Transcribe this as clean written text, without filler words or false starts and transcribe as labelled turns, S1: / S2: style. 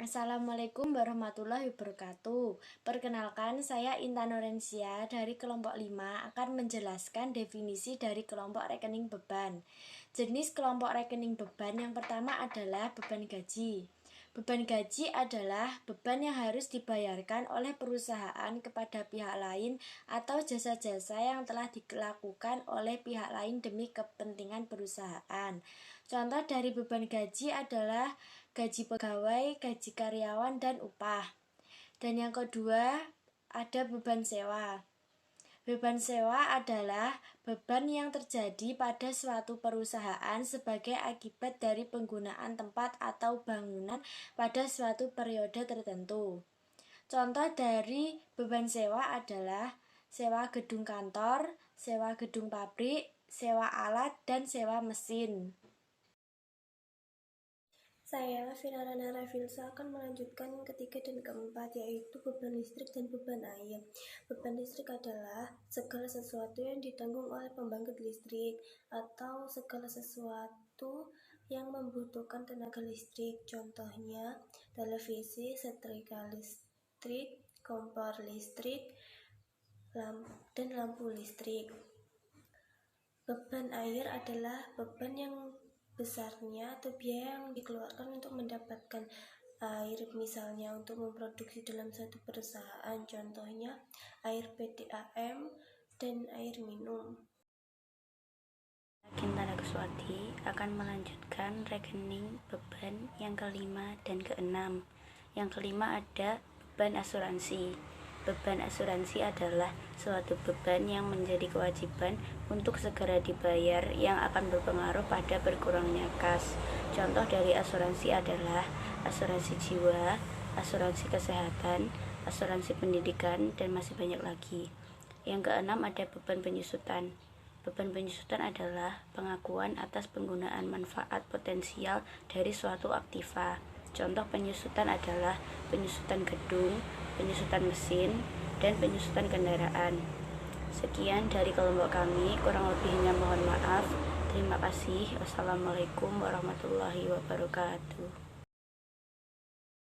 S1: Assalamualaikum warahmatullahi wabarakatuh. Perkenalkan, saya Intan Norensia dari kelompok 5 akan menjelaskan definisi dari kelompok rekening beban. Jenis kelompok rekening beban yang pertama adalah beban gaji. Beban gaji adalah beban yang harus dibayarkan oleh perusahaan kepada pihak lain atau jasa-jasa yang telah dilakukan oleh pihak lain demi kepentingan perusahaan. Contoh dari beban gaji adalah gaji pegawai, gaji karyawan, dan upah. Dan yang kedua, ada beban sewa. Beban sewa adalah beban yang terjadi pada suatu perusahaan sebagai akibat dari penggunaan tempat atau bangunan pada suatu periode tertentu. Contoh dari beban sewa adalah sewa gedung kantor, sewa gedung pabrik, sewa alat, dan sewa mesin.
S2: Saya, Finarana Rafilsa, akan melanjutkan yang ketiga dan keempat, yaitu beban listrik dan beban air. Beban listrik adalah segala sesuatu yang ditanggung oleh pembangkit listrik atau segala sesuatu yang membutuhkan tenaga listrik. Contohnya, televisi, setrika listrik, kompor listrik, dan lampu listrik. Beban air adalah beban yang besarnya atau biaya yang dikeluarkan untuk mendapatkan air, misalnya untuk memproduksi dalam satu perusahaan, contohnya air PDAM dan air minum.
S3: Kintara Kuswati akan melanjutkan rekening beban yang kelima dan keenam. Yang kelima ada beban asuransi. Beban asuransi adalah suatu beban yang menjadi kewajiban untuk segera dibayar yang akan berpengaruh pada berkurangnya kas. Contoh dari asuransi adalah asuransi jiwa, asuransi kesehatan, asuransi pendidikan, dan masih banyak lagi. Yang keenam ada beban penyusutan. Beban penyusutan adalah pengakuan atas penggunaan manfaat potensial dari suatu aktiva. Contoh penyusutan adalah penyusutan gedung, penyusutan mesin, dan penyusutan kendaraan. Sekian dari kelompok kami, kurang lebihnya mohon maaf. Terima kasih. Wassalamualaikum warahmatullahi wabarakatuh.